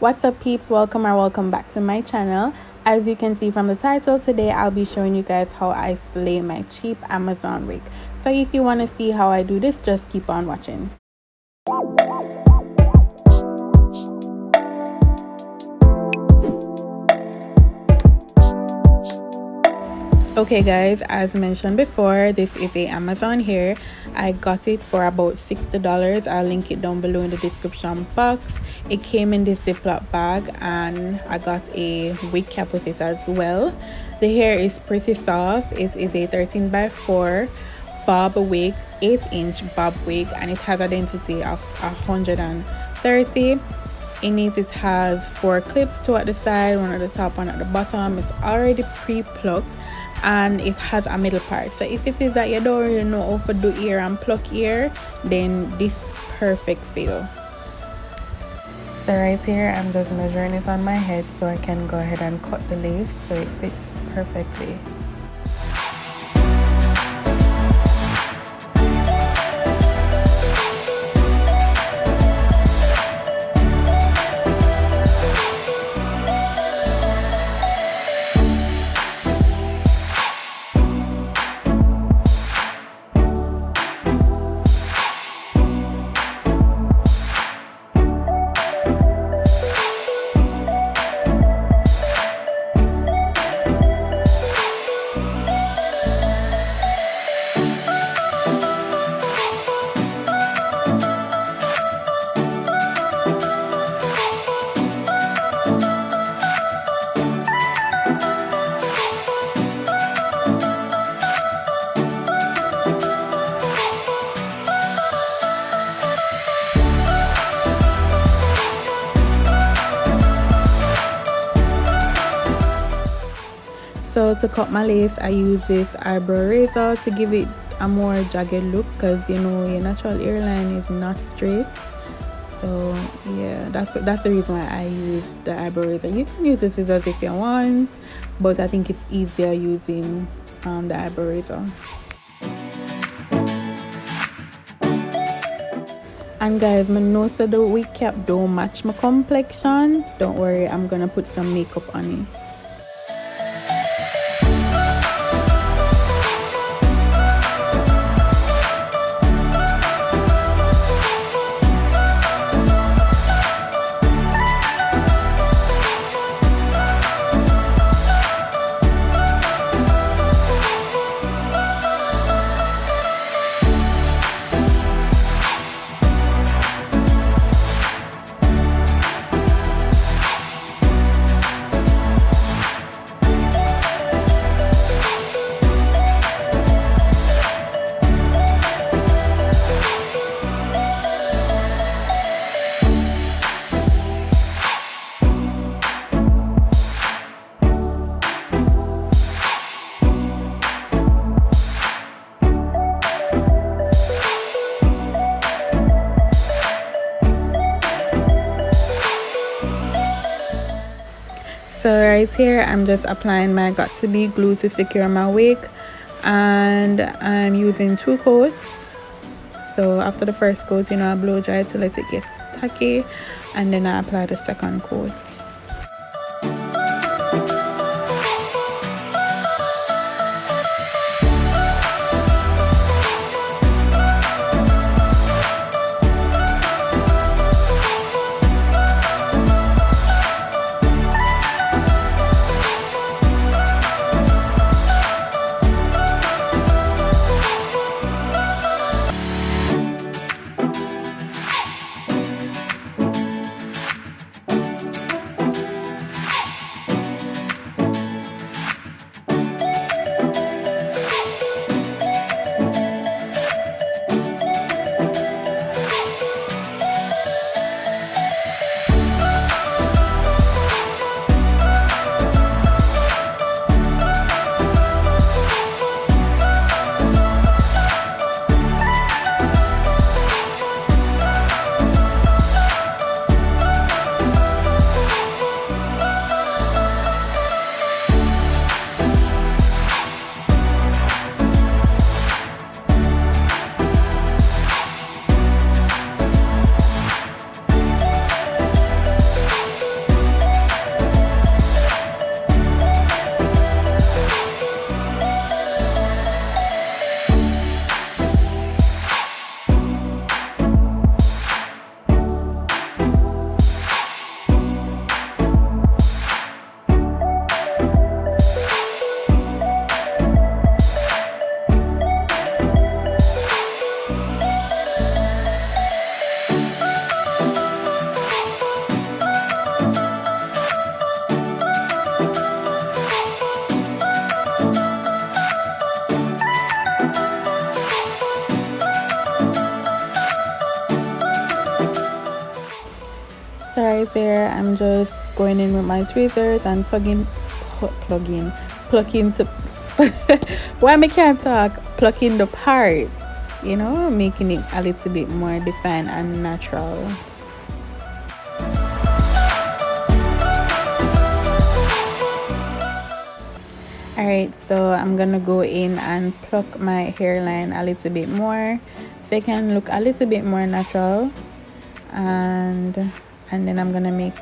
What's up, peeps? Welcome or welcome back to my channel. As you can see from the title, today I'll be showing you guys how I slay my cheap Amazon wig. So if you want to see how I do this, just keep on watching. Okay guys, as mentioned before, this is a Amazon hair. I got it for about $60. I'll link it down below in the description box. It came in this Ziploc bag and I got a wig cap with it as well. The hair is pretty soft. It is a 13x4 bob wig, 8-inch bob wig, and it has a density of 130. In it has 4 clips, 2 at the side, 1 at the top, 1 at the bottom. It's already pre-plucked and it has a middle part. So if it is that you don't really know how to do ear and pluck ear, then this perfect for you. So right here I'm just measuring it on my head so I can go ahead and cut the lace so it fits perfectly. So to cut my lace, I use this eyebrow razor to give it a more jagged look, because you know your natural hairline is not straight. So yeah, that's the reason why I use the eyebrow razor. You can use the scissors if you want, but I think it's easier using the eyebrow razor. And guys, I know so the wig cap don't match my complexion. Don't worry, I'm gonna put some makeup on it. So right here I'm just applying my got to be glue to secure my wig, and I'm using 2 coats. So after the first coat, I blow dry to let it get tacky, and then I apply the second coat. tweezers here. I'm just going in with my tweezers and plucking to why I can't talk, plucking the parts, you know, making it a little bit more defined and natural. Alright, so I'm gonna go in and pluck my hairline a little bit more so it can look a little bit more natural, and then I'm gonna make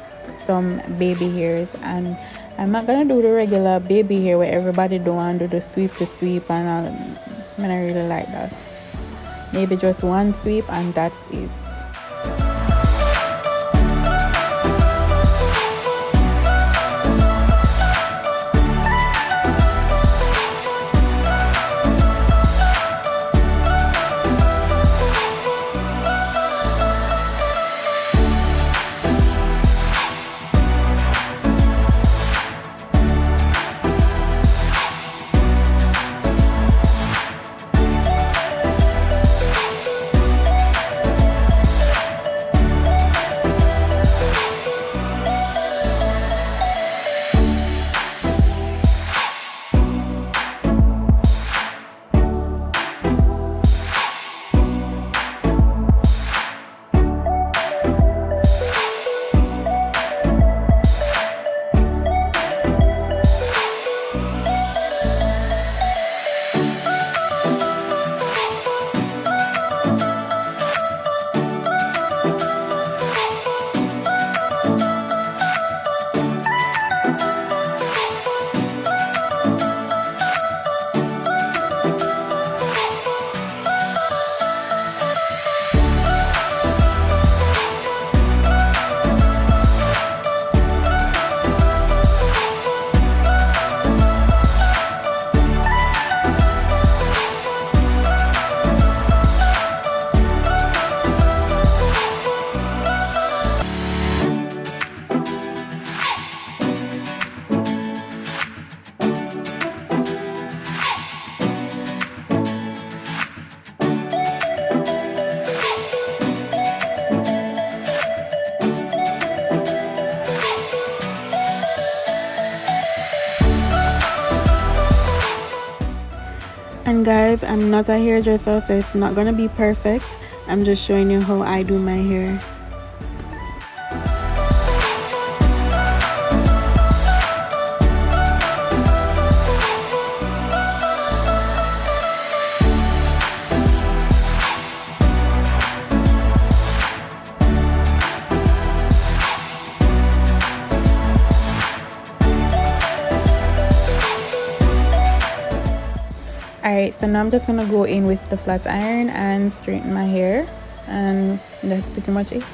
some baby hairs, and I'm not gonna do the regular baby hair where everybody do and do the sweep to sweep and all. I don't really like that. Maybe just one sweep and that's it. And guys, I'm not a hairdresser, so it's not gonna be perfect. I'm just showing you how I do my hair. Alright, so now I'm just gonna go in with the flat iron and straighten my hair, and that's pretty much it.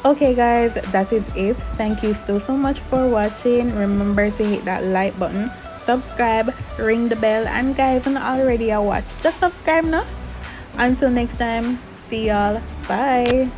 Okay guys, that is it. Thank you so much for watching. Remember to hit that like button, subscribe, ring the bell, and guys, when already watch, just subscribe now. Until next time, see y'all, bye.